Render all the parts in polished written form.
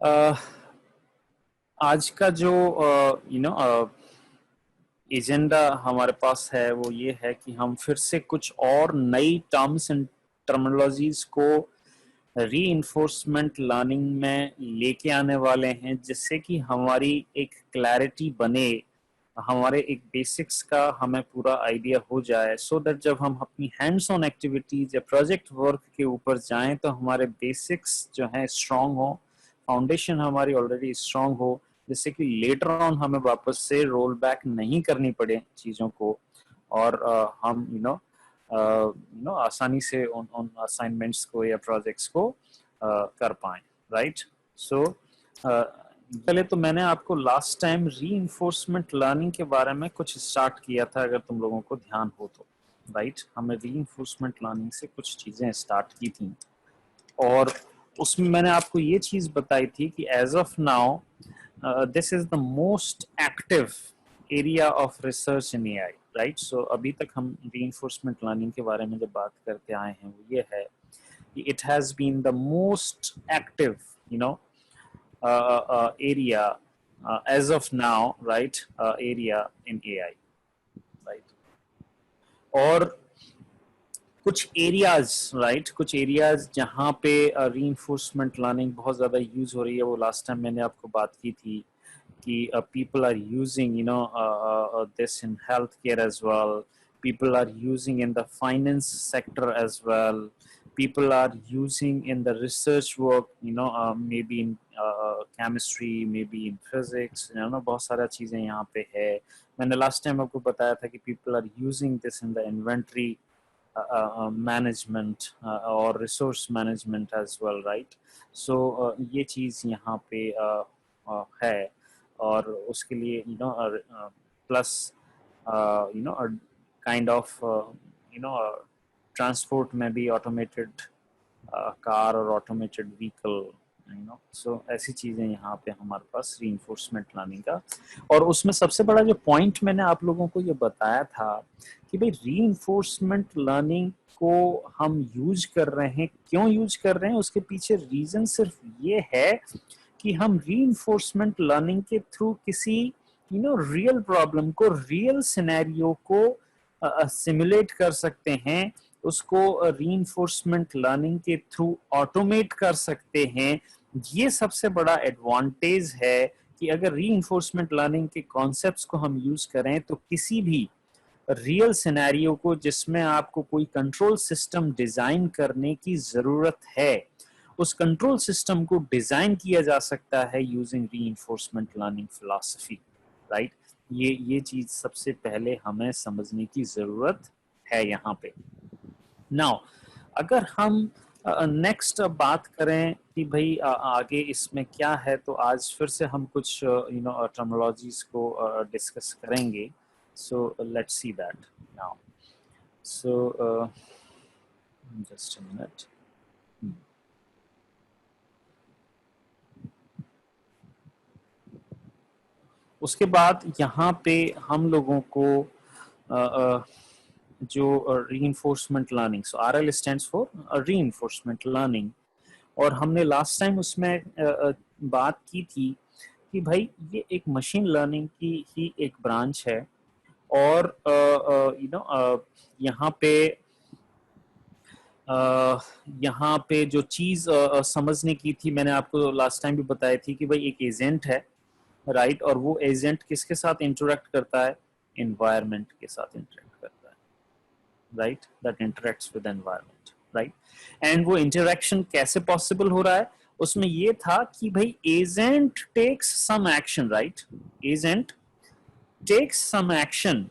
आज का जो एजेंडा हमारे पास है वो ये है कि हम फिर से कुछ और नई टर्म्स एंड टर्मिनोलॉजीज को रीइंफोर्समेंट लर्निंग में लेके आने वाले हैं, जिससे कि हमारी एक क्लैरिटी बने, हमारे एक बेसिक्स का हमें पूरा आइडिया हो जाए, सो दैट जब हम अपनी हैंड्स ऑन एक्टिविटीज या प्रोजेक्ट वर्क के ऊपर जाएं तो हमारे बेसिक्स जो हैं स्ट्रांग हो, फाउंडेशन हमारी ऑलरेडी स्ट्रांग हो, जिससे कि लेटर ऑन हमें वापस से रोल बैक नहीं करनी पड़े चीज़ों को, और हम आसानी से उन असाइनमेंट्स को या प्रोजेक्ट्स को कर पाएं, राइट। सो पहले तो मैंने आपको लास्ट टाइम रीइंफोर्समेंट लर्निंग के बारे में कुछ स्टार्ट किया था, अगर तुम लोगों को ध्यान हो तो, राइट। हमने रीइंफोर्समेंट लर्निंग से कुछ चीज़ें स्टार्ट की थी, और उसमें मैंने आपको ये चीज़ बताई थी कि as of now this is the most active area of research in AI, right. So अभी तक हम रीइंफोर्समेंट लर्निंग के बारे में जो बात करते आए हैं वो ये है कि it has been the most active area as of now, right, area in AI, right. और कुछ एरियाज, राइट, कुछ एरियाज जहाँ पे रीइंफोर्समेंट लर्निंग बहुत ज़्यादा यूज हो रही है, वो लास्ट टाइम मैंने आपको बात की थी कि people are using this in healthcare as well, people are using in the finance sector as well, people are using in the research work, maybe in chemistry, maybe in physics, बहुत सारा चीज़ें यहाँ पे है। मैंने लास्ट टाइम आपको बताया था कि people are using this in the inventory management or resource management as well, right. So ये चीज़ यहाँ पे है, और उसके लिए प्लस काइंड ऑफ ट्रांसपोर्ट में भी ऑटोमेटेड कार और ऑटोमेटेड व्हीकल, सो ऐसी चीज़ें यहाँ पे हमारे पास रीइंफोर्समेंट लर्निंग का। और उसमें सबसे बड़ा जो पॉइंट मैंने आप लोगों को ये बताया था कि भाई रीइंफोर्समेंट लर्निंग को हम यूज कर रहे हैं, क्यों यूज कर रहे हैं, उसके पीछे रीजन सिर्फ ये है कि हम रीइंफोर्समेंट लर्निंग के थ्रू किसी रियल प्रॉब्लम को, रियल सिनेरियो को सिमुलेट कर सकते हैं, उसको रीइंफोर्समेंट लर्निंग के थ्रू ऑटोमेट कर सकते हैं। ये सबसे बड़ा एडवांटेज है कि अगर रीइंफोर्समेंट लर्निंग के कॉन्सेप्ट्स को हम यूज करें तो किसी भी रियल सिनेरियो को जिसमें आपको कोई कंट्रोल सिस्टम डिजाइन करने की जरूरत है, उस कंट्रोल सिस्टम को डिजाइन किया जा सकता है using reinforcement learning philosophy, right. ये चीज सबसे पहले हमें समझने की जरूरत है यहाँ पे। नाउ अगर हम नेक्स्ट बात करें कि भाई आगे इसमें क्या है, तो आज फिर से हम कुछ टर्मिनोलॉजीज को डिस्कस करेंगे। So let's see that now. So just a minute. उसके बाद यहाँ पे हम लोगों को जो reinforcement learning, so RL stands for reinforcement learning, और हमने लास्ट टाइम उसमें बात की थी कि भाई ये एक मशीन लर्निंग की ही एक ब्रांच है, और यहाँ पे जो चीज समझने की थी, मैंने आपको लास्ट टाइम भी बताई थी कि भाई एक एजेंट है, राइट, और वो एजेंट किसके साथ इंटरेक्ट करता है, एनवायरनमेंट के साथ इंटरेक्ट करता है, right, that interacts with environment, right. And वो इंटरेक्शन कैसे पॉसिबल हो रहा है, उसमें ये था कि भाई agent takes some action, right, agent takes some action,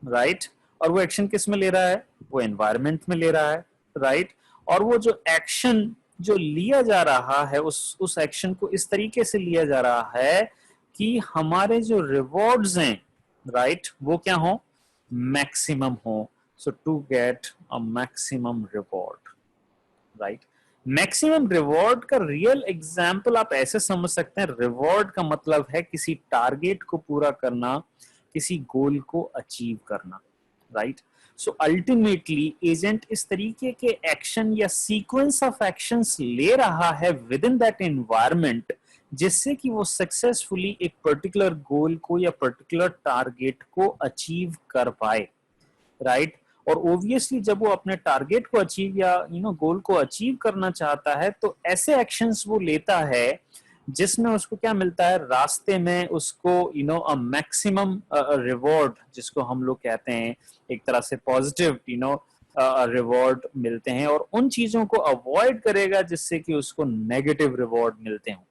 right, और वो एक्शन किस में ले रहा है, वो एनवायरनमेंट में ले रहा है, राइट। और वो जो एक्शन जो लिया जा रहा है, उस एक्शन को इस तरीके से लिया जा रहा है कि हमारे जो रिवॉर्ड्स हैं, राइट, वो क्या हो, मैक्सिमम हो। So to get a maximum reward, right. Maximum reward का रियल एग्जाम्पल आप ऐसे समझ सकते हैं, रिवॉर्ड का मतलब है किसी टारगेट को पूरा करना, किसी गोल को अचीव करना, राइट। सो अल्टीमेटली एजेंट इस तरीके के एक्शन या सीक्वेंस ऑफ एक्शंस ले रहा है विद इन दैट एनवायरनमेंट, जिससे कि वो सक्सेसफुली एक पर्टिकुलर गोल को या पर्टिकुलर टारगेट को अचीव कर पाए, राइट। और ओब्वियसली जब वो अपने टारगेट को अचीव या गोल को अचीव करना चाहता है तो ऐसे एक्शंस वो लेता है जिसमें उसको क्या मिलता है, रास्ते में उसको अ मैक्सिमम रिवॉर्ड, जिसको हम लोग कहते हैं एक तरह से पॉजिटिव रिवॉर्ड मिलते हैं, और उन चीजों को अवॉइड करेगा जिससे कि उसको नेगेटिव रिवॉर्ड मिलते हों।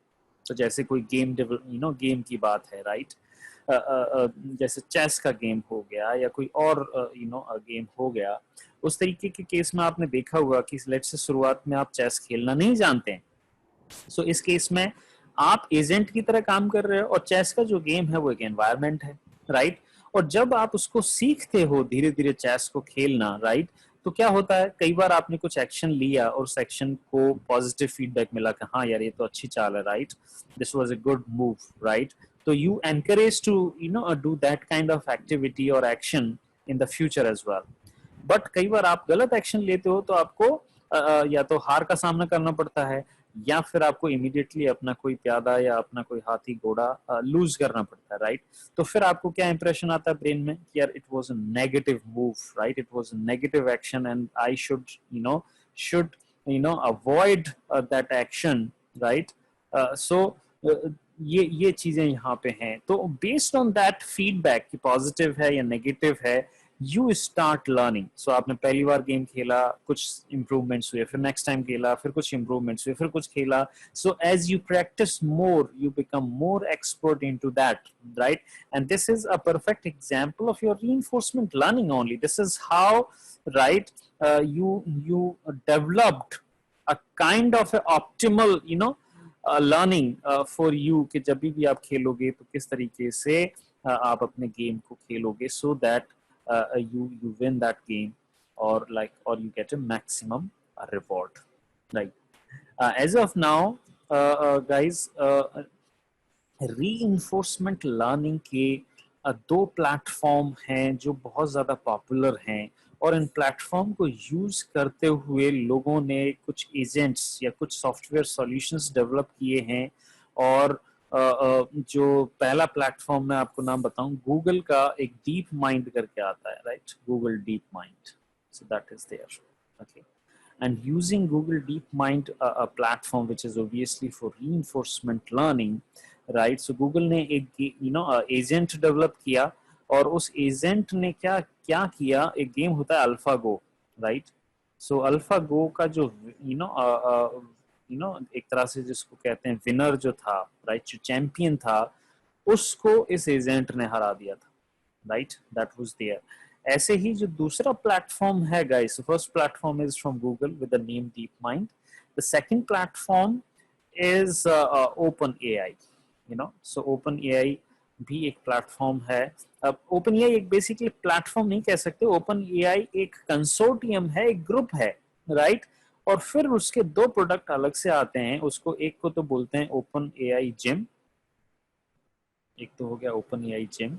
तो जैसे कोई गेम की बात है, राइट। जैसे चेस का गेम हो गया या कोई और गेम हो गया, उस तरीके के केस में आपने देखा होगा कि लेट्स से शुरुआत में आप चेस खेलना नहीं जानते हैं, सो इस केस में आप एजेंट की तरह काम कर रहे हो, और चेस का जो गेम है वो एक एनवायरनमेंट है, राइट। और जब आप उसको सीखते हो धीरे धीरे चेस को खेलना, राइट, तो क्या होता है, कई बार आपने कुछ एक्शन लिया और उस एक्शन को पॉजिटिव फीडबैक मिला कि हाँ यार ये तो अच्छी चाल है, right, this was a good move, right. तो you encourage to do that kind of activity और action in the future as well. But कई बार आप गलत एक्शन लेते हो तो आपको या तो हार का सामना करना पड़ता है, या फिर आपको इमीडिएटली अपना कोई प्यादा या अपना कोई हाथी घोड़ा लूज करना पड़ता है, राइट। तो फिर आपको क्या इंप्रेशन आता है ब्रेन में कि यार it was a negative move, right, it was a negative action and I should avoid that action, right. So ये चीजें यहाँ पे हैं। तो बेस्ड ऑन दैट फीडबैक कि पॉजिटिव है या नेगेटिव है, यू स्टार्ट लर्निंग। सो आपने पहली बार गेम खेला, कुछ इंप्रूवमेंट्स हुए, फिर नेक्स्ट टाइम खेला, फिर कुछ इंप्रूवमेंट्स हुए, फिर कुछ खेला। So as you practice more you become more expert into that, right. And this is a perfect example of your reinforcement learning only. This is how, right, you developed a kind of a optimal learning for you, कि जब भी आप खेलोगे तो किस तरीके से आप अपने गेम को खेलोगे, so that you win that game, or you get a maximum reward, right. As of now, guys, reinforcement learning के दो प्लेटफॉर्म हैं जो बहुत ज़्यादा पॉपुलर हैं, और इन प्लेटफॉर्म को यूज़ करते हुए लोगों ने कुछ एजेंट्स या कुछ सॉफ्टवेयर सॉल्यूशंस डेवलप किए हैं। और जो पहला प्लेटफॉर्म मैं आपको नाम बताऊं, गूगल का एक डीप माइंड करके आता है, right, Google deep mind, so that is there, okay. And using Google DeepMind, a platform which is obviously for reinforcement learning, right? So Google ने एक एजेंट डेवलप किया, और उस एजेंट ने क्या क्या किया, एक गेम होता है अल्फागो, राइट। सो अल्फागो का जो एक तरह से जिसको कहते हैं विनर जो था, राइट, जो चैंपियन था, उसको इस एजेंट ने हरा दिया था, राइट, दैट वाज देयर। ऐसे ही जो दूसरा प्लेटफॉर्म है guys, first platform is from Google with the name deep mind, the second platform is open AI, so open AI भी एक प्लेटफॉर्म है। अब ओपन एआई एक बेसिकली प्लेटफॉर्म नहीं कह सकते, ओपन एआई एक कंसोर्टियम है, एक ग्रुप है, राइट। और फिर उसके दो प्रोडक्ट अलग से आते हैं, उसको एक को तो बोलते हैं ओपन एआई जिम, एक तो हो गया ओपन एआई जिम,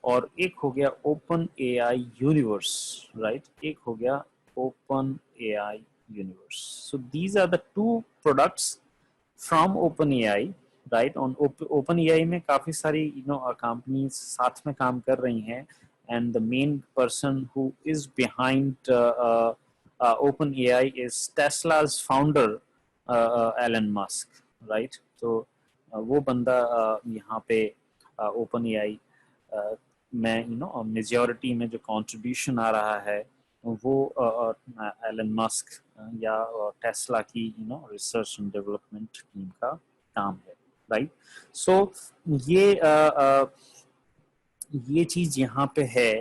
और एक हो गया ओपन एआई यूनिवर्स, राइट, एक हो गया open AI universe. So these are the two products from open AI, right. On open AI में काफी सारी कंपनीज साथ में काम कर रही हैं, and the main person who is behind OpenAI is Tesla's founder Elon Musk, right. तो वो बंदा यहाँ पे ओपन एआई में मेजॉरिटी में जो कंट्रीब्यूशन आ रहा है वो एलन मस्क या टेस्ला की रिसर्च एंड डेवलपमेंट टीम का काम है, राइट। सो ये ये चीज यहाँ पे है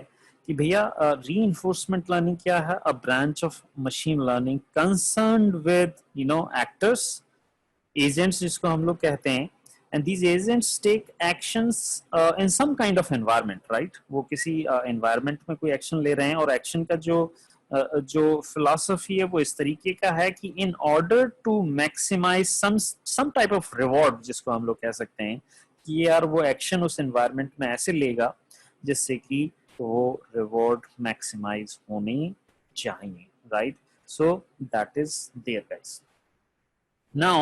कि भैया रीइंफोर्समेंट लर्निंग क्या है, a branch of machine learning concerned with actors, agents जिसको हम लोग कहते हैं, and these agents take actions in some kind of environment, right। वो किसी environment में कोई action ले रहे हैं, और action का जो philosophy है वो इस तरीके का है कि in order to maximize some type of reward, जिसको हम लोग कह सकते हैं कि यार वो action उस environment में ऐसे लेगा जिससे कि वो reward maximize होने चाहिए, right। So that is there, guys. Now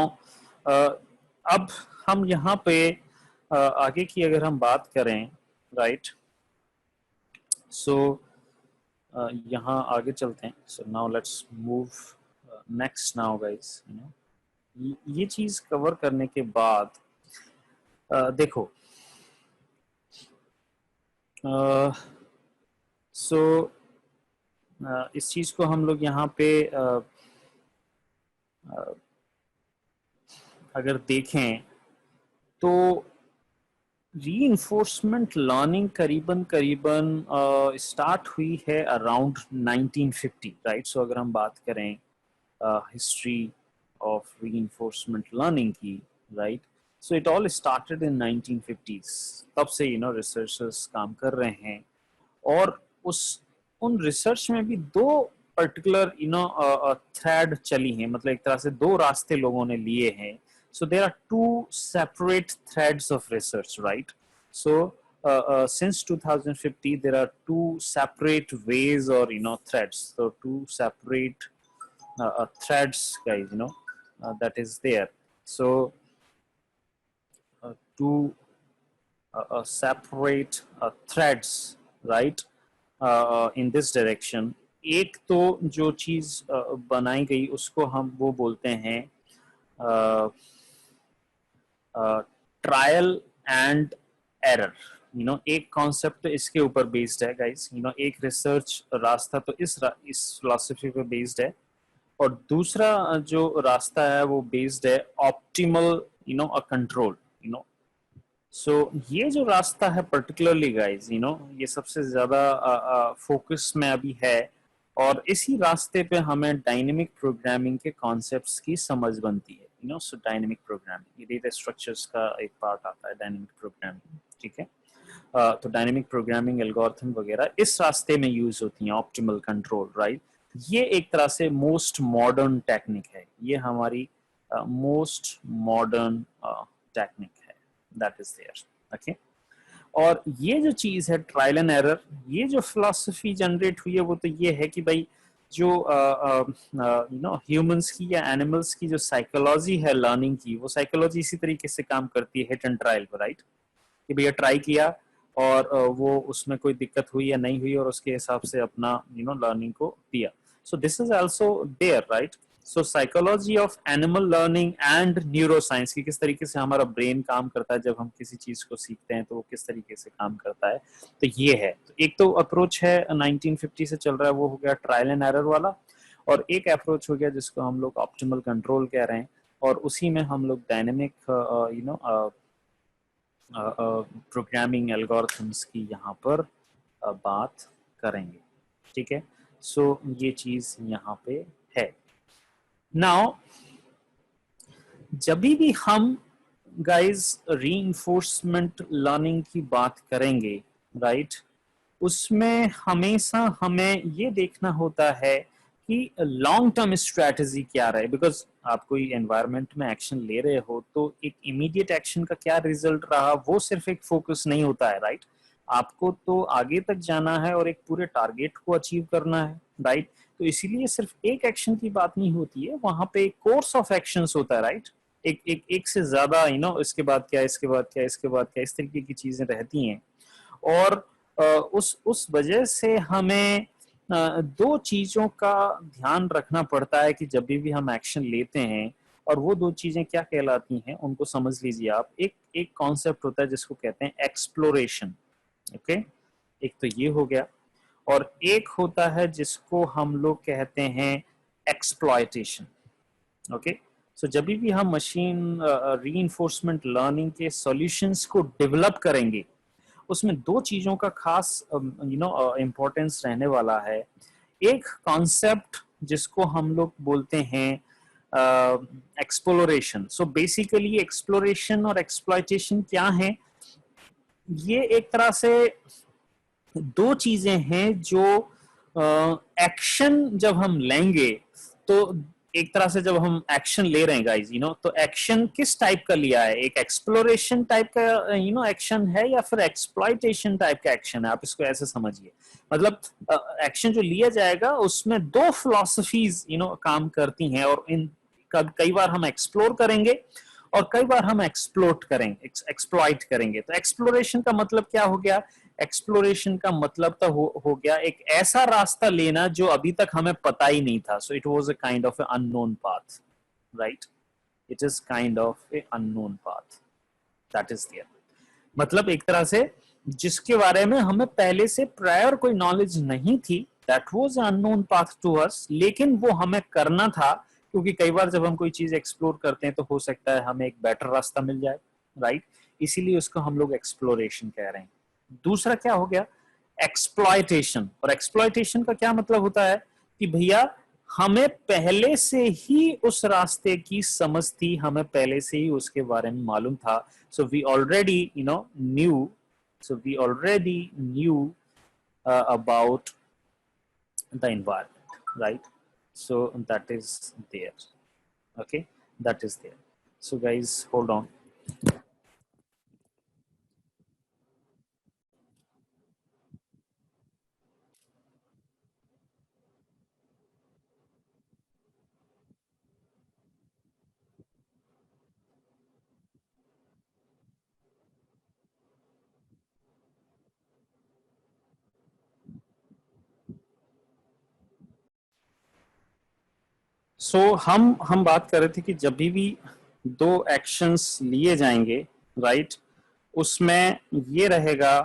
अब हम यहाँ पे आगे की अगर हम बात करें, राइट, सो यहाँ आगे चलते हैं. So now let's move next now guys. ये चीज कवर करने के बाद देखो, सो इस चीज को हम लोग यहाँ पे अगर देखें तो रीइंफोर्समेंट लर्निंग करीबन स्टार्ट हुई है अराउंड 1950, राइट. सो अगर हम बात करें हिस्ट्री ऑफ रीइंफोर्समेंट लर्निंग की, right, so it all started in 1950s. तब से रिसर्चर्स काम कर रहे हैं और उन रिसर्च में भी दो पर्टिकुलर थ्रेड चली हैं, मतलब एक तरह से दो रास्ते लोगों ने लिए हैं. So there are two separate threads of research, right? So since 2050, there are two separate ways or threads. So two separate threads, guys. That is there. So two separate threads, right? In this direction. एक तो जो चीज बनाई गई उसको हम वो बोलते हैं ट्रायल एंड एरर. एक कॉन्सेप्ट इसके ऊपर बेस्ड है गाइस. एक रिसर्च रास्ता तो इस फिलॉसफी पे बेस्ड है और दूसरा जो रास्ता है वो बेस्ड है ऑप्टिमल कंट्रोल. सो ये जो रास्ता है पर्टिकुलरली गाइस, ये सबसे ज्यादा फोकस में अभी है और इसी रास्ते पे हमें डायनेमिक प्रोग्रामिंग के कॉन्सेप्ट्स की समझ बनती है. सो डायनेमिक प्रोग्रामिंग, ये डेटा स्ट्रक्चर्स का एक पार्ट आता है डायनेमिक प्रोग्रामिंग, ठीक है. तो डायनेमिक प्रोग्रामिंग एल्गोरिथम वगैरह इस रास्ते में यूज होती हैं, ऑप्टिमल कंट्रोल, राइट. ये एक तरह से मोस्ट मॉडर्न टेक्निक है, ये हमारी मोस्ट मॉडर्न टेक्निक है, दैट इज देयर, ओके. और ये जो चीज है ट्रायल एंड एरर, ये जो फिलॉसफी जनरेट हुई है वो तो ये है कि भाई जो ह्यूमंस की या एनिमल्स की जो साइकोलॉजी है लर्निंग की, वो साइकोलॉजी इसी तरीके से काम करती है हिट एंड ट्रायल पर, राइट. कि भैया ट्राई किया और वो उसमें कोई दिक्कत हुई या नहीं हुई और उसके हिसाब से अपना लर्निंग को दिया. So this is also there, right. So psychology of animal learning and neuroscience की किस तरीके से हमारा ब्रेन काम करता है जब हम किसी चीज को सीखते हैं तो वो किस तरीके से काम करता है, तो ये है. तो एक तो अप्रोच है 1950 से चल रहा है, वो हो गया ट्रायल एंड एरर वाला, और एक अप्रोच हो गया जिसको हम लोग ऑप्टिमल कंट्रोल कह रहे हैं, और उसी में हम लोग डायनेमिक प्रोग्रामिंग एल्गोरिथम्स की यहाँ पर बात करेंगे, ठीक है. सो ये चीज यहाँ पे है. नाउ जब भी हम गाइस रीइंफोर्समेंट लर्निंग की बात करेंगे, राइट, उसमें हमेशा हमें ये देखना होता है कि लॉन्ग टर्म स्ट्रेटजी क्या रहे. बिकॉज आप कोई एनवायरनमेंट में एक्शन ले रहे हो तो एक इमीडिएट एक्शन का क्या रिजल्ट रहा वो सिर्फ एक फोकस नहीं होता है, राइट. आपको तो आगे तक जाना है और एक पूरे टारगेट को अचीव करना है, राइट. तो इसीलिए सिर्फ एक एक्शन की बात नहीं होती है, वहां पे एक कोर्स ऑफ एक्शंस होता है, राइट. एक से ज्यादा इसके बाद क्या, इसके बाद क्या, इसके बाद क्या, इस तरीके की चीजें रहती हैं. और उस वजह से हमें दो चीजों का ध्यान रखना पड़ता है कि जब भी हम एक्शन लेते हैं, और वो दो चीजें क्या कहलाती हैं उनको समझ लीजिए आप. एक कॉन्सेप्ट होता है जिसको कहते हैं एक्सप्लोरेशन, ओके. एक तो ये हो गया, और एक होता है जिसको हम लोग कहते हैं एक्सप्लॉयटेशन, ओके. सो जब भी हम मशीन रीइंफोर्समेंट लर्निंग के सॉल्यूशंस को डेवलप करेंगे, उसमें दो चीजों का खास इम्पोर्टेंस रहने वाला है. एक कॉन्सेप्ट जिसको हम लोग बोलते हैं एक्सप्लोरेशन. सो बेसिकली एक्सप्लोरेशन और एक्सप्लॉयटेशन क्या है, ये एक तरह से दो चीजें हैं जो एक्शन जब हम लेंगे, तो एक तरह से जब हम एक्शन ले रहे हैं गाइस, तो एक्शन किस टाइप का लिया है, एक एक्सप्लोरेशन टाइप का एक्शन है या फिर एक्सप्लॉयटेशन टाइप का एक्शन है. आप इसको ऐसे समझिए, मतलब एक्शन जो लिया जाएगा उसमें दो फिलॉसफीज काम करती हैं, और इन कई बार हम एक्सप्लोर करेंगे और कई बार हम एक्सप्लोट करेंगे, एक्सप्लॉइट करेंगे। तो एक्सप्लोरेशन का मतलब क्या हो गया? एक्सप्लोरेशन का मतलब तो हो गया एक ऐसा रास्ता लेना जो अभी तक हमें पता ही नहीं था। So it was a kind of a unknown path, right? It is kind of a unknown path that is there. मतलब एक तरह से जिसके बारे में हमें पहले से प्रायर कोई नॉलेज नहीं थी, that was unknown path to us, लेकिन वो हमें करना था क्योंकि कई बार जब हम कोई चीज एक्सप्लोर करते हैं तो हो सकता है हमें एक बेटर रास्ता मिल जाए, राइट? इसीलिए उसको हम लोग एक्सप्लोरेशन कह रहे हैं। दूसरा क्या हो गया? एक्सप्लॉयटेशन। और एक्सप्लॉयटेशन का क्या मतलब होता है कि भैया हमें पहले से ही उस रास्ते की समझ थी, हमें पहले से ही उसके बारे में मालूम था। So we already, knew. So we already knew about the environment, right? So that is there. Okay, that is there. So guys, hold on. So हम बात कर रहे थे कि जब भी दो एक्शंस लिए जाएंगे, राइट, उसमें ये रहेगा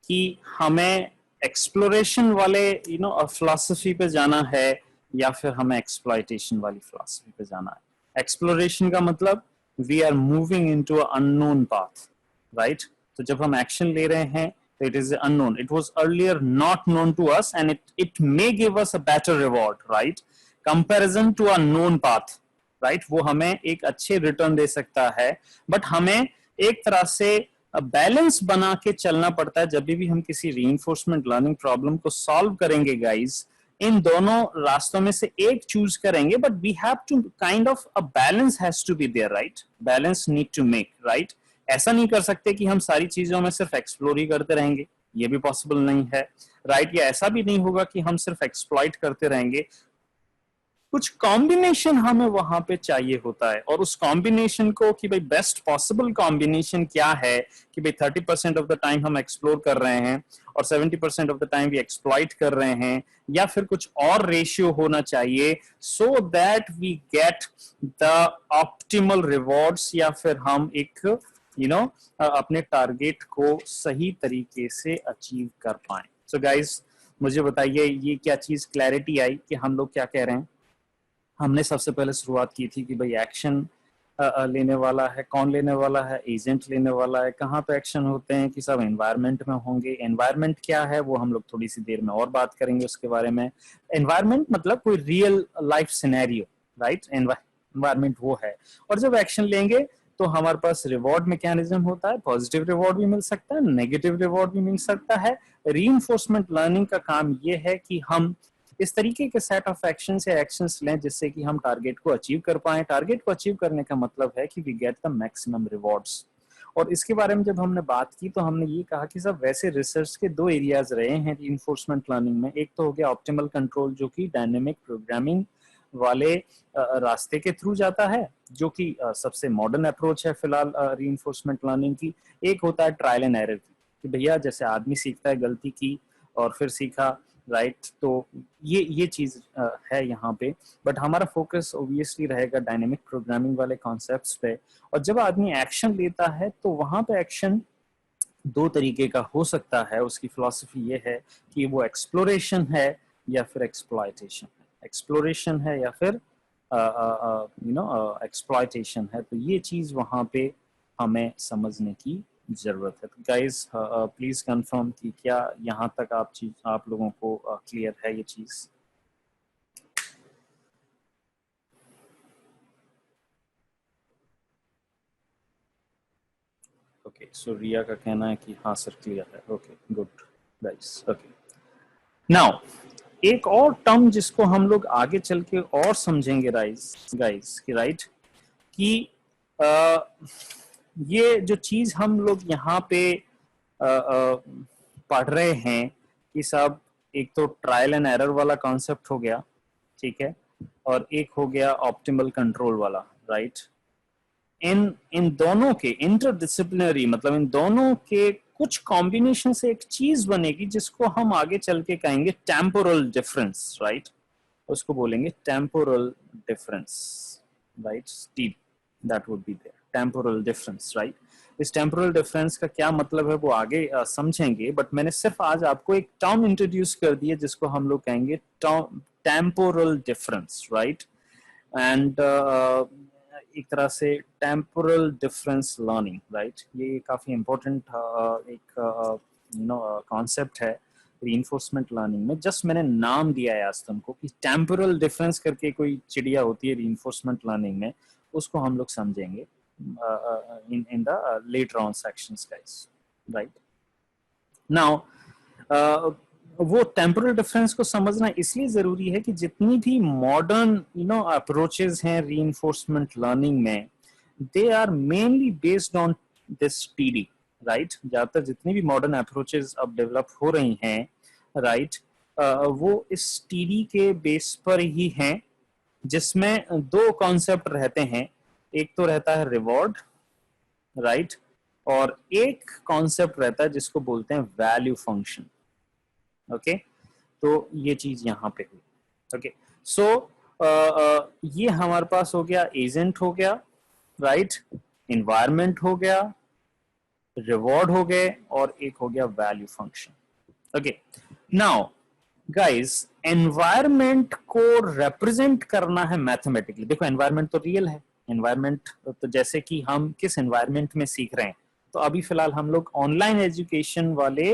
कि हमें एक्सप्लोरेशन वाले फिलॉसफी पे जाना है या फिर हमें एक्सप्लॉयटेशन वाली फिलॉसफी पे जाना है। एक्सप्लोरेशन का मतलब we are moving into a unknown path, right? तो जब हम एक्शन ले रहे हैं तो it is unknown, it was earlier not known to us and it may give us a better reward, right, comparison to a known path, right? वो हमें एक अच्छे रिटर्न दे सकता है, बट हमें एक तरह से बैलेंस बना के चलना पड़ता है जब भी हम किसी रीइंफोर्समेंट लर्निंग प्रॉब्लम को सॉल्व करेंगे गाइस। इन दोनों रास्तों में से एक चूज करेंगे, but we have to kind of a balance has to be there, right? Balance need to make, right? ऐसा नहीं कर सकते कि हम सारी चीजों में सिर्फ एक्सप्लोर ही करते रहेंगे, ये भी पॉसिबल नहीं है, राइट? या ऐसा भी नहीं होगा कि हम सिर्फ एक्सप्लॉइट करते रहेंगे। कुछ कॉम्बिनेशन हमें वहां पे चाहिए होता है, और उस कॉम्बिनेशन को कि भाई बेस्ट पॉसिबल कॉम्बिनेशन क्या है कि भाई 30% ऑफ द टाइम हम एक्सप्लोर कर रहे हैं और 70% ऑफ द टाइम भी एक्सप्लॉइट कर रहे हैं, या फिर कुछ और रेशियो होना चाहिए so that we get the optimal rewards, या फिर हम एक अपने टारगेट को सही तरीके से अचीव कर पाए। सो गाइज, मुझे बताइए ये क्या चीज क्लैरिटी आई कि हम लोग क्या कह रहे हैं? हमने सबसे पहले शुरुआत की थी कि भाई एक्शन लेने वाला है, कौन लेने वाला है? एजेंट लेने वाला है। कहाँ पे एक्शन होते हैं कि सब एनवायरनमेंट में होंगे। एनवायरनमेंट क्या है वो हम लोग थोड़ी सी देर में और बात करेंगे उसके बारे में। एनवायरनमेंट मतलब कोई real life scenario, right? Environment वो है। और जब एक्शन लेंगे तो हमारे पास रिवॉर्ड मैकेनिज्म होता है, पॉजिटिव रिवॉर्ड भी मिल सकता है, नेगेटिव रिवॉर्ड भी मिल सकता है। रीइंफोर्समेंट लर्निंग का काम ये है कि हम इस तरीके के सेट ऑफ एक्शंस या एक्शंस लें जिससे कि हम टारगेट को अचीव कर पाए। टारगेट को अचीव करने का मतलब है कि we get the maximum rewards. और इसके बारे में जब हमने बात की तो हमने ये कहा कि सब वैसे रिसर्च के दो एरियाज रहे हैं रीइंफोर्समेंट लर्निंग में। एक तो हो गया ऑप्टिमल कंट्रोल, जो कि डायनेमिक प्रोग्रामिंग वाले रास्ते के थ्रू जाता है, जो कि सबसे मॉडर्न अप्रोच है फिलहाल रीइंफोर्समेंट लर्निंग की। एक होता है ट्रायल एंड एरर की, कि भैया जैसे आदमी सीखता है गलती की और फिर सीखा, राइट? तो ये चीज है यहाँ पे। बट हमारा फोकस ऑब्वियसली रहेगा डायनेमिक प्रोग्रामिंग वाले कॉन्सेप्ट्स पे। और जब आदमी एक्शन लेता है तो वहां पे एक्शन दो तरीके का हो सकता है। उसकी फिलॉसफी ये है कि वो एक्सप्लोरेशन है या फिर एक्सप्लॉयटेशन है। एक्सप्लोरेशन है या फिर एक्सप्लॉयटेशन है। तो ये चीज वहां पे हमें समझने की जरूरत है। तो गाइज प्लीज कंफर्म कि क्या यहाँ तक आप लोगों को क्लियर है ये चीज? ओके, सो रिया का कहना है कि हाँ सर क्लियर है। Okay, good guys. Okay, now एक और टर्म जिसको हम लोग आगे चल के और समझेंगे गाइस कि राइट कि आ, ये जो चीज हम लोग यहाँ पे पढ़ रहे हैं कि सब, एक तो ट्रायल एंड एरर वाला कॉन्सेप्ट हो गया, ठीक है, और एक हो गया ऑप्टिमल कंट्रोल वाला, राइट? इन इन दोनों के इंटरडिसिप्लिनरी, मतलब इन दोनों के कुछ कॉम्बिनेशन से एक चीज बनेगी जिसको हम आगे चल के कहेंगे टेम्पोरल डिफरेंस, राइट? उसको बोलेंगे temporal difference, right? T that would be there, temporal difference, right? इस टेम्पोरल डिफरेंस का क्या मतलब है वो आगे समझेंगे, बट मैंने सिर्फ आज आपको एक टर्म इंट्रोड्यूस कर दिया जिसको हम लोग कहेंगे टेम्पोरल डिफरेंस, राइट? एंड एक तरह से टेम्पोरल डिफरेंस लर्निंग, राइट? ये काफी इंपॉर्टेंट एक कॉन्सेप्ट है रीइंफोर्समेंट लर्निंग में। जस्ट मैंने नाम दिया है आज तुमको कि टेम्पोरल डिफरेंस करके कोई चिड़िया होती है रीइंफोर्समेंट लर्निंग में, उसको हम लोग समझेंगे in the later on sections, guys, right? Now वो टेम्पोरल डिफरेंस को समझना इसलिए जरूरी है कि जितनी भी मॉडर्न अप्रोचेस हैं रीइंफोर्समेंट लर्निंग में, they are mainly based on this TD, right? ज्यादातर जितनी भी मॉडर्न अप्रोचेस अब डेवलप हो रही हैं, राइट, वो इस टीडी के बेस पर ही हैं, जिसमें दो कॉन्सेप्ट रहते हैं। एक तो रहता है रिवॉर्ड, राइट, और एक कॉन्सेप्ट रहता है जिसको बोलते हैं वैल्यू फंक्शन। ओके, तो ये चीज यहां पे हुई। ओके, सो ये हमारे पास हो गया एजेंट हो गया, राइट, एनवायरनमेंट हो गया, रिवॉर्ड हो गए, और एक हो गया value function. Okay, now guys, environment को रिप्रेजेंट करना है मैथमेटिकली। देखो, एनवायरनमेंट तो रियल है। एनवायरनमेंट तो जैसे कि हम किस एनवायरनमेंट में सीख रहे हैं, तो अभी फिलहाल हम लोग ऑनलाइन एजुकेशन वाले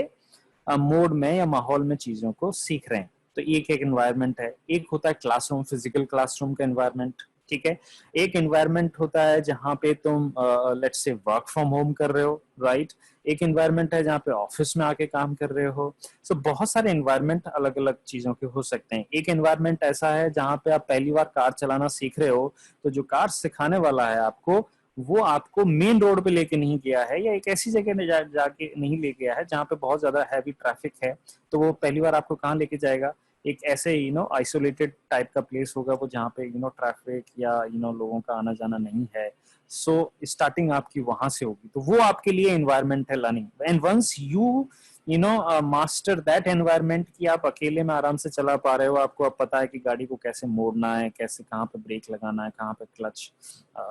मोड में या माहौल में चीजों को सीख रहे हैं। तो एक एक एनवायरनमेंट है। एक होता है क्लासरूम, फिजिकल क्लासरूम का एनवायरनमेंट, ठीक है। एक एनवायरनमेंट होता है जहां पे तुम let's say work from home कर रहे हो, राइट। एक एनवायरनमेंट है जहाँ पे ऑफिस में आके काम कर रहे हो। सो बहुत सारे एनवायरनमेंट अलग अलग चीजों के हो सकते हैं। एक एनवायरनमेंट ऐसा है जहाँ पे आप पहली बार कार चलाना सीख रहे हो, तो जो कार सिखाने वाला है आपको, वो आपको मेन रोड पे लेके नहीं गया है, या एक ऐसी जगह जाके नहीं ले गया है जहाँ पे बहुत ज्यादा हैवी ट्रैफिक है। तो वो पहली बार आपको कहाँ लेके जाएगा? एक ऐसे आइसोलेटेड टाइप का प्लेस होगा वो, जहाँ पे ट्रैफिक या लोगों का आना जाना नहीं है। सो स्टार्टिंग आपकी वहां से होगी, तो वो आपके लिए एनवायरनमेंट है learning. And once you master that environment कि आप अकेले में आराम से चला पा रहे हो, आपको अब पता है कि गाड़ी को कैसे मोड़ना है, कैसे कहाँ पे ब्रेक लगाना है, कहाँ पे क्लच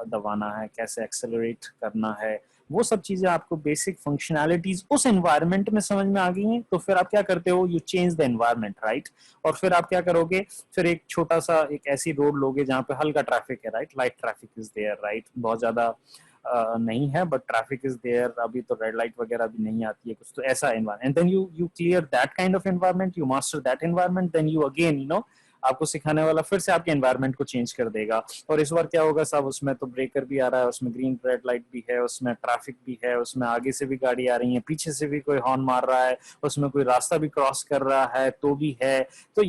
दबाना है, कैसे एक्सेलरेट करना है, वो सब चीजें आपको बेसिक फंक्शनैलिटीज उस एनवायरनमेंट में समझ में आ गई हैं। तो फिर आप क्या करते हो? You change the environment, right. और फिर आप क्या करोगे? फिर एक छोटा सा एक ऐसी रोड लोगे जहाँ पे हल्का ट्रैफिक है, right, light traffic is there, right, बहुत ज्यादा नहीं है बट ट्रैफिक इज देयर। अभी तो रेड लाइट वगैरह भी नहीं आती है कुछ, तो ऐसा environment. And then you clear that kind of environment, you master that environment, then you again आपको सिखाने वाला फिर से आपके एनवायरनमेंट को चेंज कर देगा। और इस बार क्या होगा साहब, उसमें तो ब्रेकर भी आ रहा है, उसमें ग्रीन रेड लाइट भी है, उसमें ट्रैफिक भी है, उसमें आगे से भी गाड़ी आ रही है, पीछे से भी कोई हॉर्न मार रहा है, उसमें कोई रास्ता भी क्रॉस कर रहा है तो भी है। तो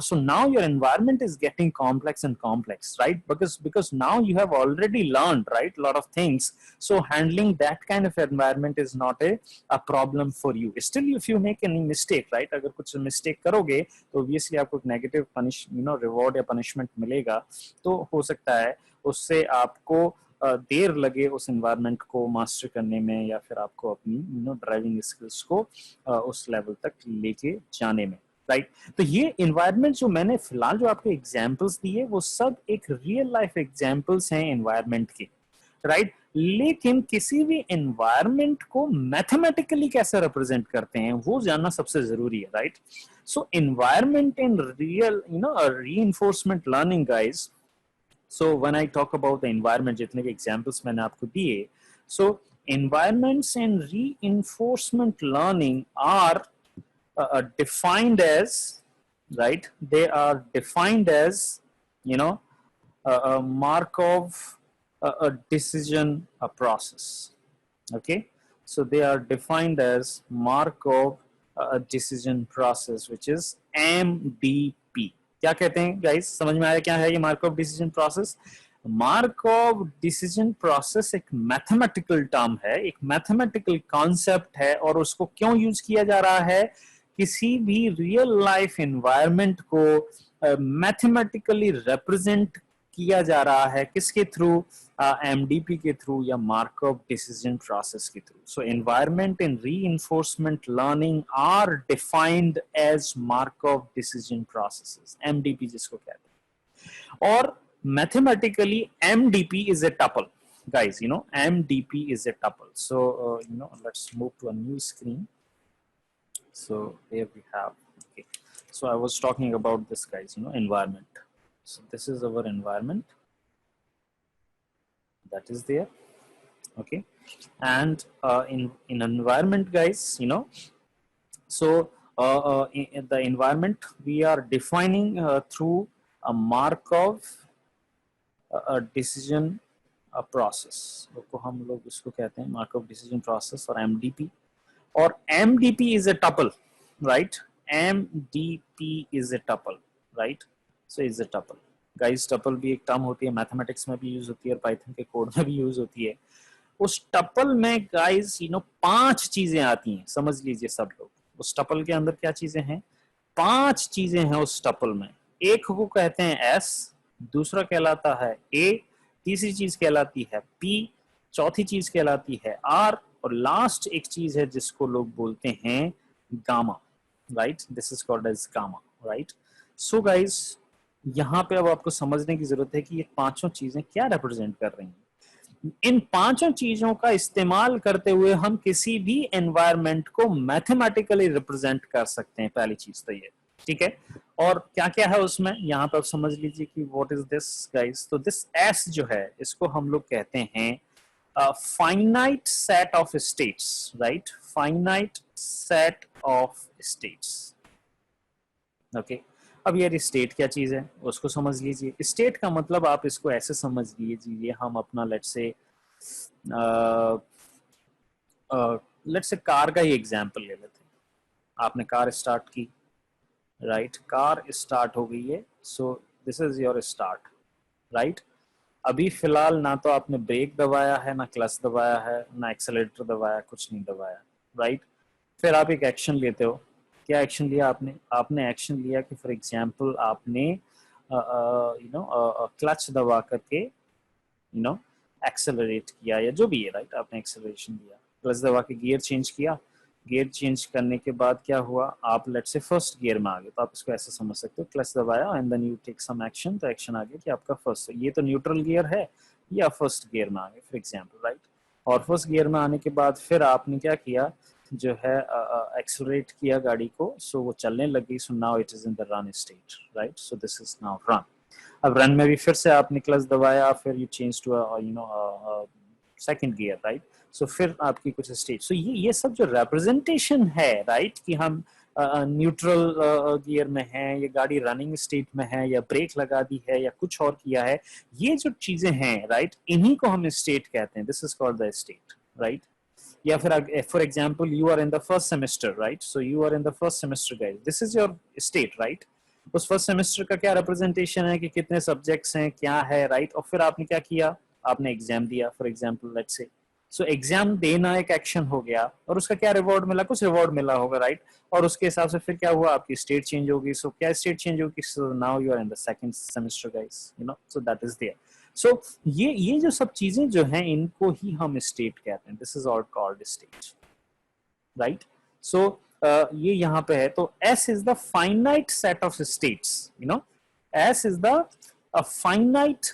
so now your environment is getting complex and complex, right? Because now you have already learned, right, a lot of things. So handling that kind of environment is not a problem for you. Still, if you make any mistake, right, अगर कुछ mistake करोगे तो obviously आपको एक negative reward या punishment मिलेगा। तो हो सकता है उससे आपको देर लगे उस एनवायरनमेंट को मास्टर करने में, या फिर आपको अपनी ड्राइविंग स्किल्स को उस लेवल तक लेके जाने में, राइट। तो ये एनवायरनमेंट जो मैंने फिलहाल जो आपको एग्जांपल्स दिए, वो सब एक रियल लाइफ एग्जांपल्स हैं एनवायरनमेंट के, राइट। लेकिन किसी भी एनवायरनमेंट को मैथमेटिकली कैसे रिप्रेजेंट करते हैं वो जानना सबसे जरूरी है, right. So environment in real reinforcement learning, guys. So when I talk about the environment, जितने भी examples मैंने आपको दिए, so environments in reinforcement learning are defined as, right, they are defined as Markov a decision a process. Okay, so they are defined as Markov a decision process, which is MDP. क्या कहते हैं guys, समझ में आया क्या है ये मार्कov decision process? मार्कov decision process एक मैथमेटिकल टर्म है, एक मैथमेटिकल कॉन्सेप्ट है, और उसको क्यों यूज किया जा रहा है? किसी भी रियल लाइफ एनवायरनमेंट को मैथमेटिकली रिप्रेजेंट किया जा रहा है, किसके थ्रू? MDP के थ्रू या मार्कअप डिसीजन प्रोसेस के through. So environment in reinforcement learning are defined as Markov decision processes, MDP जिसको कहते हैं. और mathematically MDP is a tuple, guys. MDP is a tuple. So let's move to a new screen. So here we have, okay, so I was talking about this, guys, environment. So this is our environment that is there, okay. And in environment, guys, so in the environment we are defining through a Markov decision process को हम लोग इसको कहते हैं markup decision process और MDP. और MDP is a tuple, right. MDP is a tuple, right. So is a tuple, guys. Tuple भी एक टर्म होती है, मैथमेटिक्स में भी यूज होती है और पाइथन के कोड में भी यूज होती है. उस टपल में, गाइस, 5 चीजें आती हैं, समझ लीजिए सब लोग. उस टपल के अंदर क्या चीजें हैं? 5 चीजें हैं उस टपल में. एक को कहते हैं S, दूसरा कहलाता है A, तीसरी चीज कहलाती है P, चौथी चीज कहलाती है R, और लास्ट एक चीज है जिसको लोग बोलते हैं gamma, right. This is called as gamma, right. So guys, यहाँ पे अब आपको समझने की जरूरत है कि ये 5 चीजें क्या रिप्रेजेंट कर रही हैं. इन 5 चीजों का इस्तेमाल करते हुए हम किसी भी एनवायरनमेंट को मैथमेटिकली रिप्रेजेंट कर सकते हैं. पहली चीज तो ये, ठीक है. और क्या क्या है उसमें, यहाँ पर समझ लीजिए कि व्हाट इज दिस, गाइस. तो दिस S जो है, इसको हम लोग कहते हैं finite set of states, right. Finite set of states, okay. अब यार स्टेट क्या चीज है उसको समझ लीजिए. स्टेट का मतलब आप इसको ऐसे समझ लीजिए, हम अपना लेट्स से कार का ही एग्जांपल ले लेते हैं. आपने कार स्टार्ट की, राइट. कार स्टार्ट हो गई है. सो this is your start, right. अभी फिलहाल ना तो आपने ब्रेक दबाया है, ना क्लच दबाया है, ना एक्सेलरेटर दबाया, कुछ नहीं दबाया, राइट. फिर आप एक एक्शन लेते हो. क्या एक्शन लिया आपने एक्शन लिया कि फॉर एग्जांपल आपने क्लच दबा करके एक्सेलरेट किया या जो भी है, राइट. आपने एक्सेलरेशन दिया, क्लच दबा के गियर चेंज किया. गियर चेंज करने के बाद क्या हुआ, आप लेट्स से फर्स्ट गियर में आ गए. तो आप इसको ऐसे समझ सकते हो, क्लच दबाया and then you take some action. तो एक्शन आ गया कि आपका फर्स्ट, ये तो न्यूट्रल गियर है, या फर्स्ट गियर में आ गए फॉर एग्जांपल, राइट. और फर्स्ट गियर में आने के बाद फिर आपने क्या किया, जो है एक्सेलरेट किया गाड़ी को. सो वो चलने लगी. So now it is in the run state, right. So this is now run. अब रन में भी फिर से आपने क्लच दबाया, फिर you change to second gear, right. So फिर आपकी कुछ स्टेट. सो ये सब जो रिप्रेजेंटेशन है, राइट, कि हम न्यूट्रल गियर में है, ये गाड़ी रनिंग स्टेट में है, या ब्रेक लगा दी है, या कुछ और किया है, ये जो चीजें हैं, राइट, इन्हीं को हम स्टेट कहते हैं. This is called the state, right. या फिर for example you are in the first semester, right. So you are in the first semester, guys. This is your state, right. उस फर्स्ट सेमेस्टर का क्या representation है कि कितने subjects हैं, क्या है, राइट. और फिर आपने क्या किया, आपने एग्जाम दिया for example let's say. So exam देना एक एक्शन हो गया, और उसका क्या रिवॉर्ड मिला, कुछ रिवॉर्ड मिला होगा, राइट. और उसके हिसाब से फिर क्या हुआ, आपकी स्टेट चेंज होगी. सो क्या स्टेट चेंज होगी, so now you are in the second semester, guys, so that is there. So ये जो सब चीजें जो हैं, इनको ही हम स्टेट कहते हैं. This is all called state, right. So ये यहाँ पे है. तो S is the finite set of states, S is the finite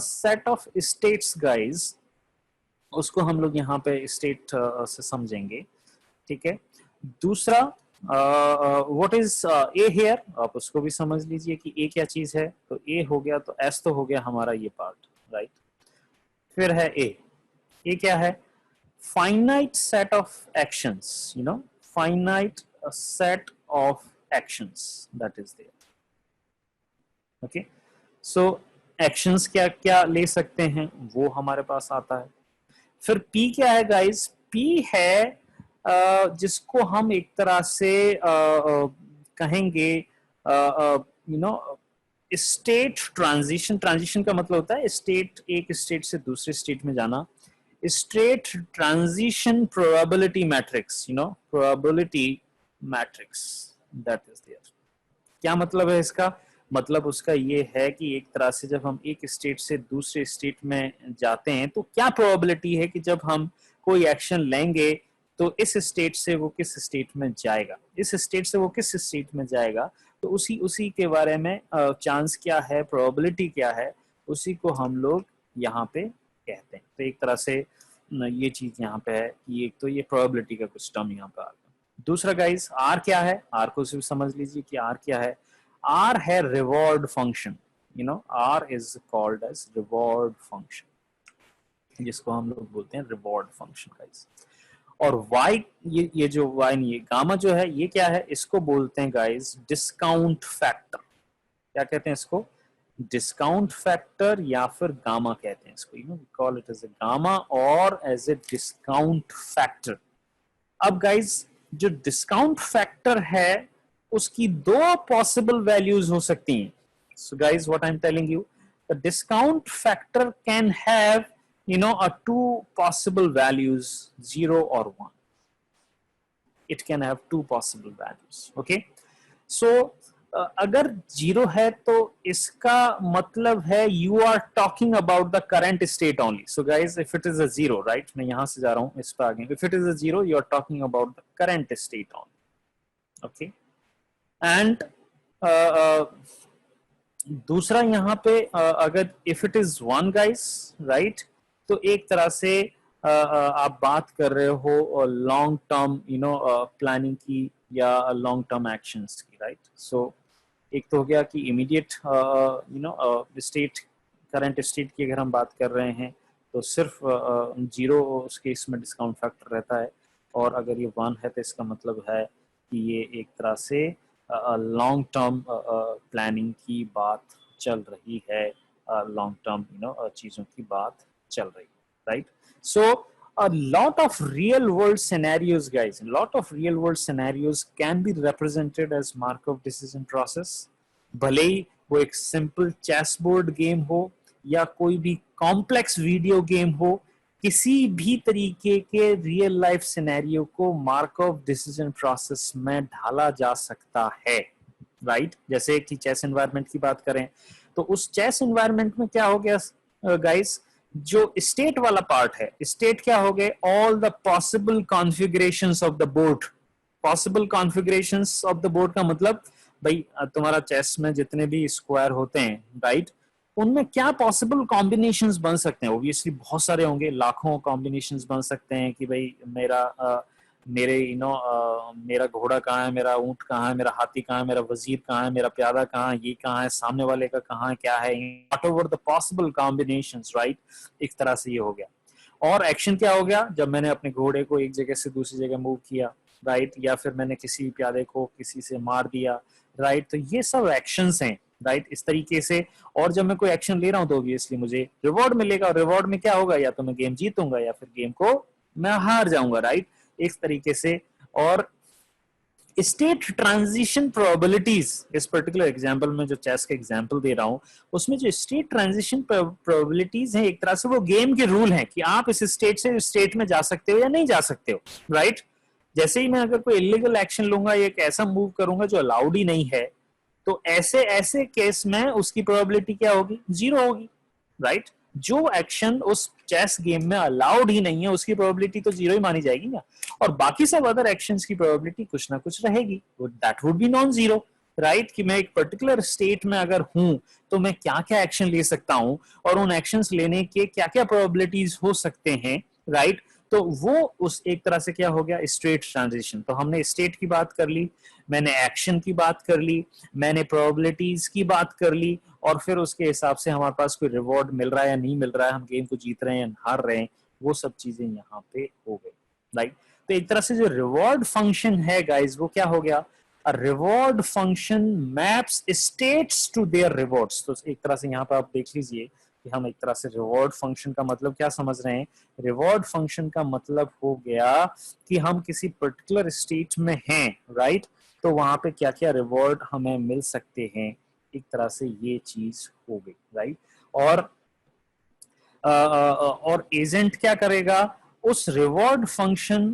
set of states, guys. उसको हम लोग यहाँ पे स्टेट से समझेंगे, ठीक है. दूसरा व्हाट इज ए हियर, आप उसको भी समझ लीजिए कि ए क्या चीज है. तो ए हो गया, तो एस तो हो गया हमारा ये पार्ट, राइट. फिर है ए क्या है, finite set of actions, finite set of actions, that is there, okay. So actions क्या क्या ले सकते हैं, वो हमारे पास आता है. फिर पी क्या है, गाइस. पी है जिसको हम एक तरह से कहेंगे स्टेट ट्रांजिशन. ट्रांजिशन का मतलब होता है स्टेट, एक स्टेट से दूसरे स्टेट में जाना. State transition probability matrix, probability matrix, that is there. क्या मतलब है इसका, मतलब उसका ये है कि एक तरह से जब हम एक स्टेट से दूसरे स्टेट में जाते हैं तो क्या प्रोबेबिलिटी है कि जब हम कोई एक्शन लेंगे तो इस स्टेट से वो किस स्टेट में जाएगा, इस स्टेट से वो किस स्टेट में जाएगा, तो उसी उसी के बारे में चांस क्या है, प्रोबेबिलिटी क्या है, उसी को हम लोग यहाँ पे कहते हैं। तो एक तरह से ये चीज यहाँ पे है कि एक तो ये प्रोबेबिलिटी का कुछ टर्म यहाँ पे आ गया। दूसरा गाइस आर क्या है, आर को सिर्फ समझ लीजिए कि आर क्या है। आर है reward function, you know R is called as reward function, जिसको हम लोग बोलते हैं रिवॉर्ड फंक्शन गाइस। और y ये जो y नहीं है गामा जो है ये क्या है, इसको बोलते हैं गाइस डिस्काउंट फैक्टर। क्या कहते हैं इसको, डिस्काउंट फैक्टर या फिर गामा कहते हैं इसको, you know we call it as a gamma और एज ए डिस्काउंट फैक्टर। अब गाइस जो डिस्काउंट फैक्टर है उसकी दो पॉसिबल वैल्यूज हो सकती हैं। So guys what I am telling you, the discount factor can have two possible values, 0 or 1. It can have two possible values. Okay, so अगर 0 है तो इसका मतलब है you are talking about the current state only. So guys, if it is a 0, right, मैं यहां से जा रहा हूं इस पर आगे, if it is a 0 you are talking about the current state only. Okay, and दूसरा यहाँ पे अगर if it is 1 guys, right, तो एक तरह से आप बात कर रहे हो लॉन्ग टर्म प्लानिंग की या लॉन्ग टर्म एक्शंस की, राइट। सो एक तो हो गया कि इमीडिएट स्टेट, करंट स्टेट की अगर हम बात कर रहे हैं तो सिर्फ 0 उस केस में डिस्काउंट फैक्टर रहता है, और अगर ये 1 है तो इसका मतलब है कि ये एक तरह से लॉन्ग टर्म प्लानिंग की बात चल रही है, लॉन्ग टर्म चीज़ों की बात चल रही, right? So a lot of real world scenarios guys, a lot of real world scenarios can be represented as Markov decision process, भले ही वो एक सिंपल चेस बोर्ड गेम हो या कोई भी कॉम्प्लेक्स वीडियो गेम हो, किसी भी तरीके के रियल लाइफ सिनेरियो को मार्कov डिसीजन प्रोसेस में ढाला जा सकता है, राइट। जैसे कि चेस एनवायरनमेंट की बात करें तो उस चेस एनवायरनमेंट में क्या हो गया गाइस, जो स्टेट वाला पार्ट है, स्टेट क्या हो गए, all the possible configurations of the board. Possible configurations of the board का मतलब भाई तुम्हारा चेस में जितने भी स्क्वायर होते हैं, राइट, उनमें क्या पॉसिबल कॉम्बिनेशंस बन सकते हैं। ऑब्वियसली बहुत सारे होंगे, लाखों कॉम्बिनेशंस बन सकते हैं कि भाई मेरा घोड़ा कहाँ है, मेरा ऊंट कहाँ है, मेरा हाथी कहाँ है, मेरा वजीर कहाँ है, मेरा प्यादा कहाँ है, ये कहाँ है, सामने वाले का कहाँ है, क्या है, what over the possible combinations, right. एक तरह से ये हो गया। और एक्शन क्या हो गया, जब मैंने अपने घोड़े को एक जगह से दूसरी जगह मूव किया, राइट, या फिर मैंने किसी प्यादे को किसी से मार दिया, राइट, तो ये सब एक्शंस हैं, राइट, इस तरीके से। और जब मैं कोई एक्शन ले रहा हूँ तो ऑब्वियसली मुझे रिवॉर्ड मिलेगा, और रिवॉर्ड में क्या होगा, या तो मैं गेम जीतूंगा या फिर गेम को मैं हार जाऊंगा, राइट, एक तरीके से। और स्टेट ट्रांजिशन प्रोबेबिलिटीज, इस पर्टिकुलर एग्जांपल में जो चेस का एग्जांपल दे रहा हूं उसमें जो स्टेट ट्रांजिशन प्रोबेबिलिटीज है, एक तरह से वो गेम के रूल हैं कि आप इस स्टेट से इस स्टेट में जा सकते हो या नहीं जा सकते हो, राइट। जैसे ही मैं अगर कोई इलीगल एक्शन लूंगा, एक ऐसा मूव करूंगा जो अलाउड ही नहीं है, तो ऐसे ऐसे केस में उसकी प्रोबेबिलिटी क्या होगी, 0 होगी, राइट। जो एक्शन उस चेस गेम में अलाउड ही नहीं है उसकी प्रोबेबिलिटी तो 0 ही मानी जाएगी ना, और बाकी सब अदर एक्शंस की प्रोबेबिलिटी कुछ ना कुछ रहेगी, that would B non zero, right. कि मैं एक पर्टिकुलर स्टेट में अगर हूं तो मैं क्या क्या एक्शन ले सकता हूं और उन एक्शंस लेने के क्या क्या प्रोबेबिलिटीज हो सकते हैं, राइट। तो वो उस एक तरह से क्या हो गया, स्टेट ट्रांजिशन। तो हमने स्टेट की बात कर ली, मैंने एक्शन की बात कर ली, मैंने प्रोबेबिलिटीज की बात कर ली, और फिर उसके हिसाब से हमारे पास कोई रिवॉर्ड मिल रहा है या नहीं मिल रहा है, हम गेम को जीत रहे हैं या हार रहे हैं, वो सब चीजें यहाँ पे हो गई, राइट। तो एक तरह से जो रिवॉर्ड फंक्शन है गाइज वो क्या हो गया, a reward function maps states to their rewards. तो एक तरह से यहाँ पे आप देख लीजिए कि हम एक तरह से रिवॉर्ड फंक्शन का मतलब क्या समझ रहे हैं। रिवॉर्ड फंक्शन का मतलब हो गया कि हम किसी पर्टिकुलर स्टेट में हैं, राइट, तो वहां पे क्या क्या रिवॉर्ड हमें मिल सकते हैं, एक तरह से ये चीज हो गई, राइट। और एजेंट क्या करेगा, उस रिवॉर्ड फंक्शन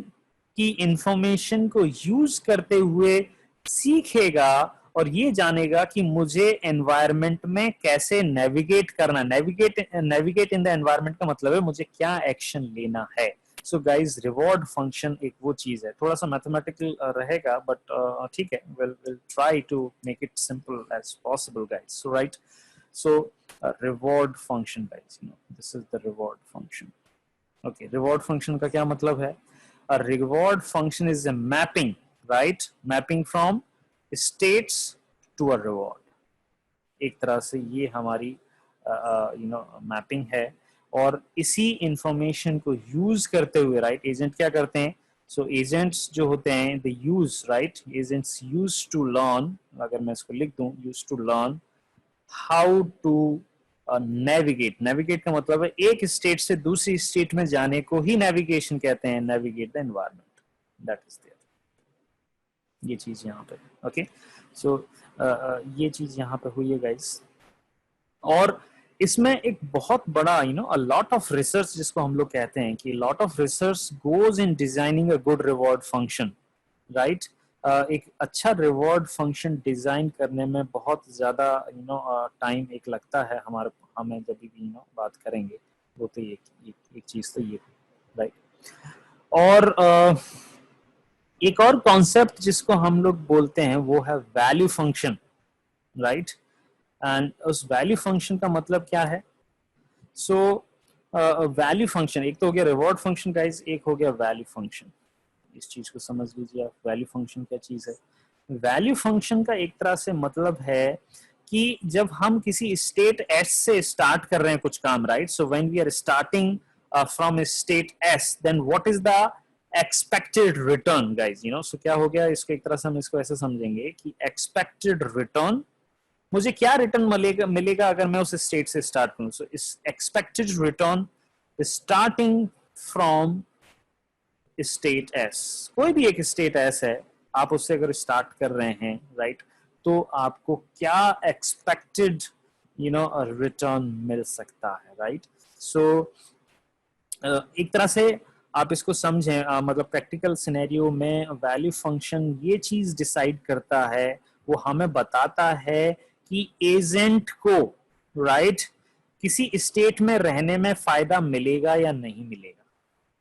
की इंफॉर्मेशन को यूज करते हुए सीखेगा और ये जानेगा कि मुझे एनवायरनमेंट में कैसे नेविगेट करना। नेविगेट इन द एनवायरनमेंट का मतलब है मुझे क्या एक्शन लेना है। सो गाइज रिवॉर्ड फंक्शन एक वो चीज है, थोड़ा सा मैथमेटिकल रहेगा बट ठीक है, will try to make it simple as possible guys. So right, so reward function guys, this is the reward function. Okay, reward function का क्या मतलब है? A reward function is a mapping, right? Mapping from states to a reward. एक तरह से ये हमारी mapping है, और इसी इंफॉर्मेशन को यूज करते हुए राइट एजेंट क्या करते हैं? सो एजेंट्स जो होते हैं they use, right, agents use to learn, अगर मैं इसको लिख दूं, use to learn how to navigate का मतलब है एक स्टेट से दूसरी स्टेट में जाने को ही नेविगेशन कहते हैं, navigate the environment, that is there. ये चीज यहाँ पे ओके। सो ये चीज यहाँ पे हुई है गाइस, और इसमें एक बहुत बड़ा अ लॉट ऑफ रिसर्च, जिसको हम लोग कहते हैं कि lot of research goes in designing a good reward function, right. एक अच्छा रिवॉर्ड फंक्शन डिजाइन करने में बहुत ज्यादा टाइम एक लगता है हमें जब भी बात करेंगे, वो तो एक चीज तो ये, राइट। और एक और कॉन्सेप्ट जिसको हम लोग बोलते हैं वो है वैल्यू फंक्शन, राइट। एंड उस वैल्यू फंक्शन का मतलब क्या है? सो वैल्यू फंक्शन एक तो हो गया रिवॉर्ड फंक्शन गाइस, एक हो गया वैल्यू फंक्शन। इस चीज को समझ लीजिए आप, वैल्यू फंक्शन क्या चीज है? वैल्यू फंक्शन का एक तरह से मतलब है कि जब हम किसी स्टेट एस से स्टार्ट कर रहे हैं कुछ काम, right, so when we are starting from state S, then what is the expected return guys, so क्या हो गया? इसको एक तरह से हम इसको ऐसे समझेंगे कि एक्सपेक्टेड रिटर्न, मुझे क्या रिटर्न मिलेगा अगर मैं उस स्टेट से स्टार्ट करूं। सो इस expected return starting from state S, कोई भी एक स्टेट एस है, आप उससे अगर स्टार्ट कर रहे हैं, राइट, तो आपको क्या एक्सपेक्टेड रिटर्न मिल सकता है, राइट। सो एक तरह से आप इसको समझें, मतलब प्रैक्टिकल सिनेरियो में वैल्यू फंक्शन ये चीज डिसाइड करता है, वो हमें बताता है कि एजेंट को, राइट, किसी स्टेट में रहने में फायदा मिलेगा या नहीं मिलेगा।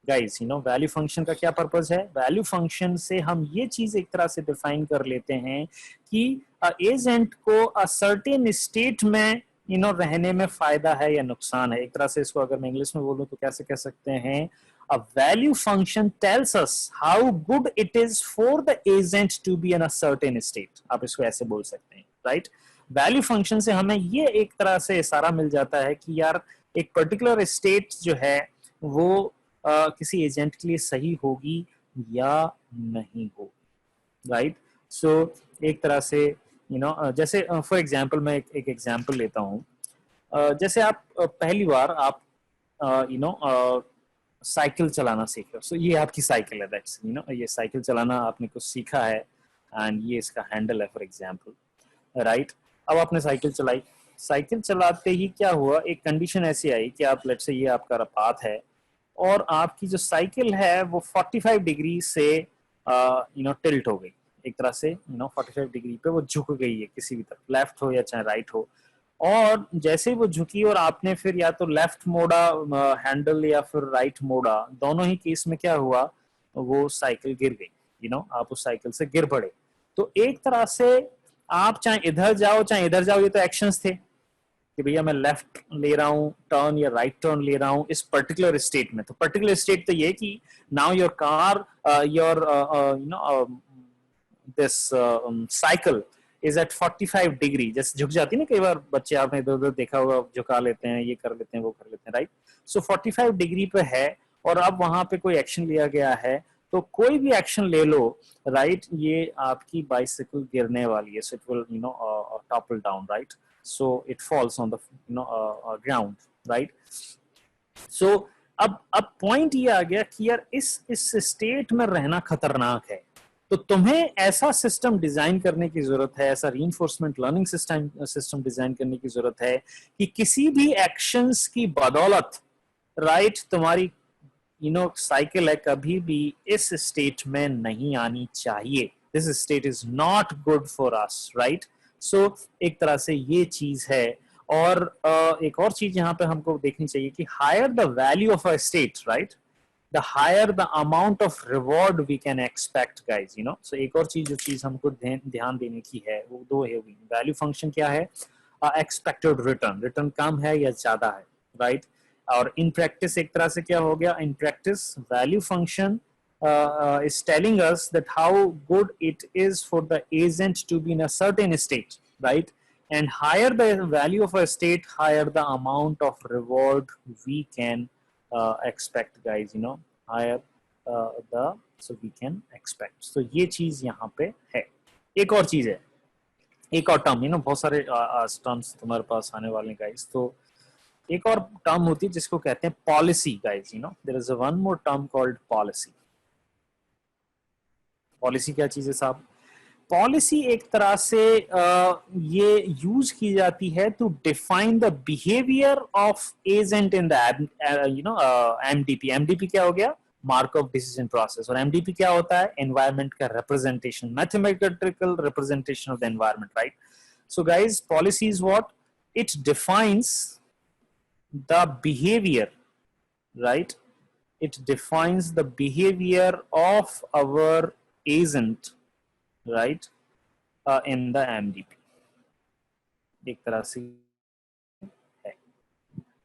गाइस वैल्यू फंक्शन का क्या पर्पस है? वैल्यू फंक्शन से हम ये चीज एक तरह से डिफाइन कर लेते हैं कि एजेंट को अ सर्टेन स्टेट में रहने में फायदा है या नुकसान है। एक तरह से इसको अगर मैं इंग्लिश में बोलूं तो कैसे कह सकते हैं? A value function tells us how good it is for the agent to be in a certain state, आप इसको ऐसे बोल सकते हैं, राइट। वैल्यू फंक्शन से हमें ये एक तरह से इशारा मिल जाता है कि यार एक पर्टिकुलर स्टेट जो है वो किसी एजेंट के लिए सही होगी या नहीं होगी, राइट। सो एक तरह से जैसे फॉर एग्जांपल मैं एक एग्जांपल लेता हूँ। जैसे आप पहली बार आप साइकिल चलाना सीख रहे हो। सो ये आपकी साइकिल है, दैट्स ये साइकिल चलाना आपने कुछ सीखा है, एंड ये इसका हैंडल है फॉर एग्जांपल, राइट। अब आपने साइकिल चलाई, साइकिल चलाते ही क्या हुआ, एक कंडीशन ऐसी आई कि आप लेट्स से ये आपका पाथ है और आपकी जो साइकिल है वो 45 डिग्री से टिल्ट हो गई, एक तरह से 45 डिग्री पे वो झुक गई है किसी भी तरफ, लेफ्ट हो या चाहे राइट हो। और जैसे ही वो झुकी और आपने फिर या तो लेफ्ट मोड़ा हैंडल या फिर राइट मोड़ा, दोनों ही केस में क्या हुआ, वो साइकिल गिर गई, आप उस साइकिल से गिर पड़े। तो एक तरह से आप चाहे इधर जाओ चाहे इधर जाओ, ये तो एक्शंस थे कि भैया मैं लेफ्ट ले रहा हूँ टर्न या राइट टर्न ले रहा हूँ इस पर्टिकुलर स्टेट में। तो पर्टिकुलर स्टेट तो ये कि now your car your this cycle is at 45 degree, जैसे झुक जाती है ना कई बार बच्चे, आपने इधर उधर देखा हुआ, झुका लेते हैं, ये कर लेते हैं, वो कर लेते हैं, राइट। सो 45 डिग्री पे है और अब वहां पे कोई एक्शन लिया गया है, तो कोई भी एक्शन ले लो, राइट, ये आपकी बाइसिकल गिरने वाली है। So it will topple down, right, so it falls on the ground, right। so अब पॉइंट ये आ गया कि यार इस स्टेट में रहना खतरनाक है, तो तुम्हें ऐसा सिस्टम डिजाइन करने की जरूरत है, ऐसा रीइंफोर्समेंट लर्निंग सिस्टम डिजाइन करने की जरूरत है कि किसी भी एक्शंस की बदौलत, राइट, तुम्हारी साइकिल है कभी भी इस स्टेट में नहीं आनी चाहिए, this state is not good for us, right? So एक तरह से ये चीज है। और एक और चीज यहाँ पे हमको देखनी चाहिए कि higher the value of a state, right, the higher the amount of reward we can expect, guys, you know. So एक और चीज जो चीज हमको ध्यान देने की है वो दो है। वैल्यू फंक्शन क्या है? एक्सपेक्टेड रिटर्न, रिटर्न कम है या ज्यादा है, राइट? और इन प्रैक्टिस एक तरह से क्या हो गया? In practice value function is telling us that how good it is for the agent to be in a certain state, right? And higher the value of a state, higher the amount of reward we can expect, guys, you know, higher the so we can expect. So ये चीज यहाँ पे है। एक और चीज है, एक और टर्म, यू नो, बहुत सारे टर्म्स तुम्हारे पास आने वाले गाइस। तो एक और टर्म होती है जिसको कहते हैं policy, guys, you know. There is one more term called policy. Policy क्या चीज है साहब? पॉलिसी एक तरह से ये यूज की जाती है to define the behaviour of agent in the you know MDP. MDP क्या हो गया? Markov decision process. और एमडीपी क्या होता है? एनवायरमेंट का representation, mathematical representation of the environment, right? So guys, policy is what? It defines the behaviour, right? It defines the behavior of our agent, right, in the MDP, एक तरह से है।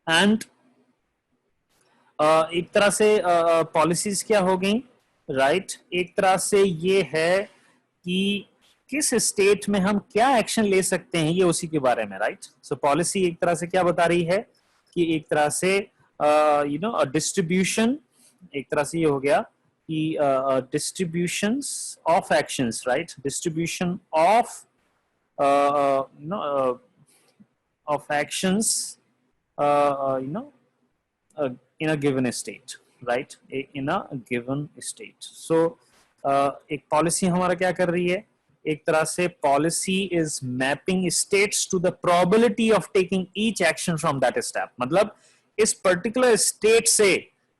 And एक तरह से पॉलिसीज क्या हो गई, राइट? एक तरह से ये है कि किस स्टेट में हम क्या एक्शन ले सकते हैं, ये उसी के बारे में, राइट? सो पॉलिसी एक तरह से क्या बता रही है कि एक तरह से यू नो डिस्ट्रीब्यूशन, एक तरह से ये हो गया कि distributions of actions, right? Distribution of you know of actions you know in a given state, right? In a given state. So एक पॉलिसी हमारा क्या कर रही है? एक तरह से policy is mapping states to the probability of taking each action from that step. मतलब इस पर्टिकुलर स्टेट से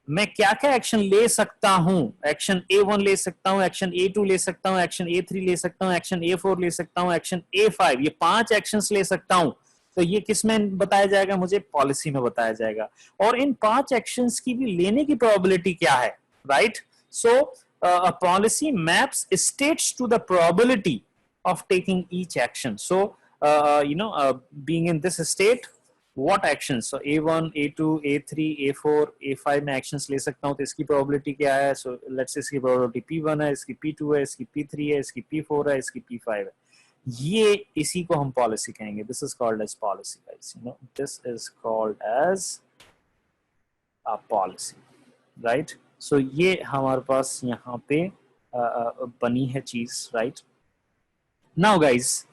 मैं क्या क्या एक्शन ले सकता हूं। एक्शन A1 ले सकता हूं, एक्शन A2 ले सकता हूं, एक्शन A3 ले सकता हूं, एक्शन A4 ले सकता हूं, एक्शन A5, ये 5 एक्शंस ले सकता हूं। तो ये किस में बताया जाएगा? मुझे पॉलिसी में बताया जाएगा। और इन 5 एक्शंस की भी लेने की प्रोबेबिलिटी क्या है, right? So a policy maps states to the probability of taking each action. So you know, being in this state, what actions? So A1, A2, A3, A4, A5 में actions ले सकता हूँ, तो इसकी probability क्या है? So let's say इसकी probability P1 है, इसकी P2 है, इसकी P3 है, इसकी P4 है, इसकी P5 है। ये इसी को हम पॉलिसी कहेंगे। This is called as policy, guys, you know, this is called as a policy, right? So ये हमारे पास यहाँ पे बनी है चीज, राइट? Now guys,